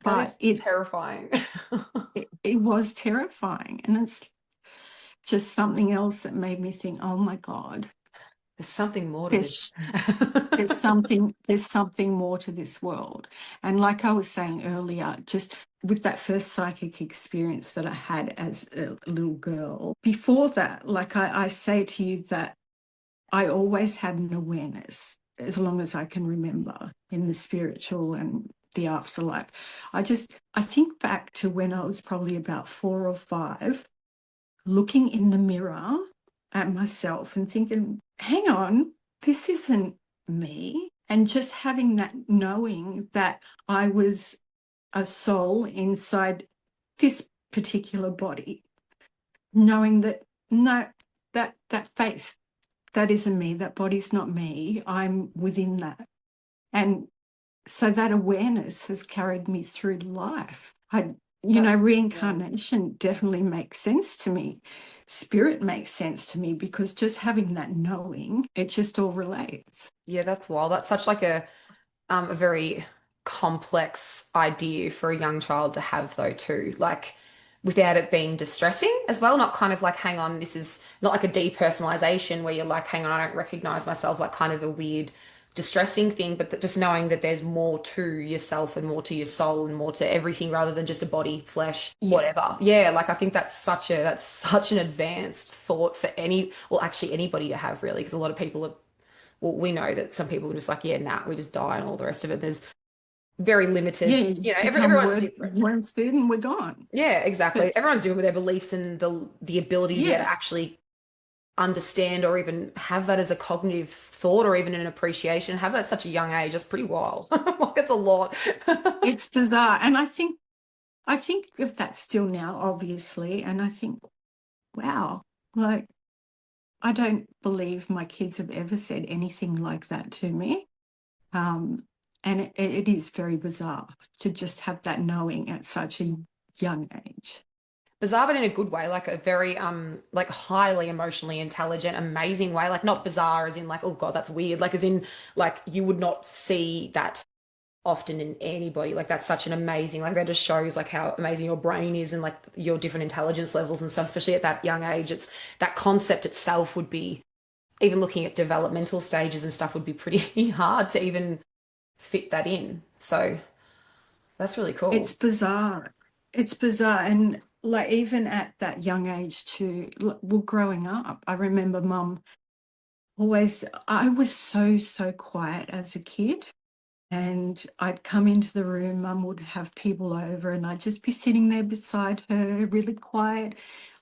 That but is terrifying. it was terrifying. And it's just something else that made me think, oh my God, There's something more to this. there's there's something more to this world. And like I was saying earlier, just with that first psychic experience that I had as a little girl, before that, like I say to you that I always had an awareness as long as I can remember in the spiritual and the afterlife. I think back to when I was probably about 4 or 5, looking in the mirror at myself and thinking, hang on, this isn't me. And just having that knowing that I was a soul inside this particular body, knowing that no, that face, that isn't me, that body's not me, I'm within that. And so that awareness has carried me through life. That's yeah. Reincarnation definitely makes sense to me. Spirit makes sense to me because just having that knowing, it just all relates. Yeah, that's wild. That's such like a very complex idea for a young child to have though too. Like without it being distressing as well, not kind of like, hang on, this is not like a depersonalization where you're like, hang on, I don't recognize myself, like kind of a weird distressing thing, but that just knowing that there's more to yourself and more to your soul and more to everything rather than just a body, flesh, Yeah. whatever. Yeah, like I think that's such an advanced thought for well, actually anybody to have really, because a lot of people are well, we know that some people are just like, yeah, nah, we just die and all the rest of it. There's very Yeah, limited, you just become everyone's word different. worm food and we're gone. Yeah, exactly. But Everyone's doing with their beliefs and the ability to be able yeah, to actually understand or even have that as a cognitive thought or even an appreciation, have that at such a young age. That's pretty wild. Like it's a lot. it's bizarre. And I think of that still now, obviously, and I think, wow, like I don't believe my kids have ever said anything like that to me. Um, and it is very bizarre to just have that knowing at such a young age. Bizarre, but in a good way, like a very like highly emotionally intelligent, amazing way. Like not bizarre as in like, oh God, that's weird. Like as in like you would not see that often in anybody. Like that's such an amazing, like that just shows like how amazing your brain is and like your different intelligence levels and stuff, especially at that young age. It's that concept itself would be even looking at developmental stages and stuff would be pretty hard to even fit that in. So that's really cool. It's bizarre. It's bizarre. And like even at that young age too, well, growing up, I remember mum always, I was so quiet as a kid. And I'd come into the room, mum would have people over, and I'd just be sitting there beside her, really quiet,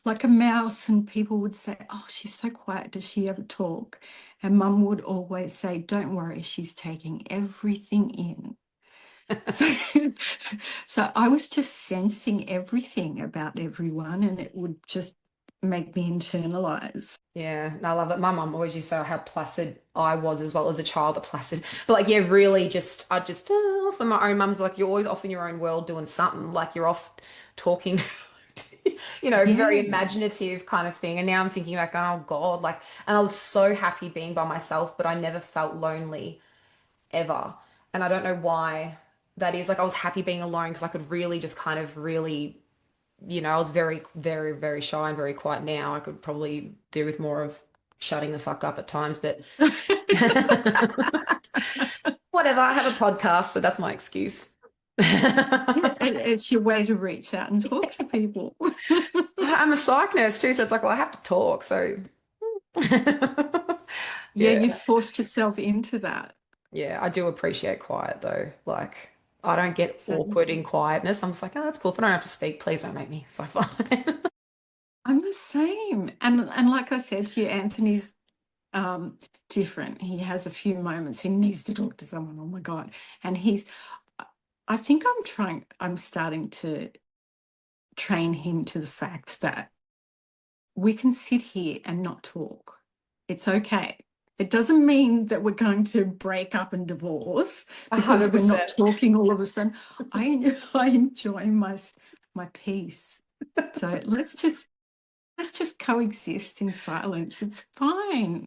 like a mouse. And people would say, oh, she's so quiet. Does she ever talk? And mum would always say, don't worry, she's taking everything in. So, so I was just sensing everything about everyone, and it would just make me internalize. Yeah, and I love that. My mum always used to say how placid I was as well as a child, placid. But like, yeah, really just, I just, for my own mum's like, you're always off in your own world doing something. Like you're off talking, very Yeah. imaginative kind of thing. And now I'm thinking like, oh God, like, and I was so happy being by myself, but I never felt lonely ever. And I don't know why that is. Like I was happy being alone because I could really just kind of really I was very, very, very shy and very quiet now. I could probably do with more of shutting the fuck up at times, but whatever. I have a podcast, so that's my excuse. Yeah, it's your way to reach out and talk to people. I'm a psych nurse too, so it's like, well, I have to talk. So, Yeah, yeah, you forced yourself into that. yeah, I do appreciate quiet though. Like, I don't get So awkward in quietness. I'm just like, oh, that's cool. If I don't have to speak, please don't make me so fine. I'm the same. And like I said to you, Anthony's different. He has a few moments he needs to talk to someone. Oh my God. And I think I'm starting to train him to the fact that we can sit here and not talk. It's okay. It doesn't mean that we're going to break up and divorce because we're not 100%. talking all of a sudden. I enjoy my peace. So let's just coexist in silence. It's fine.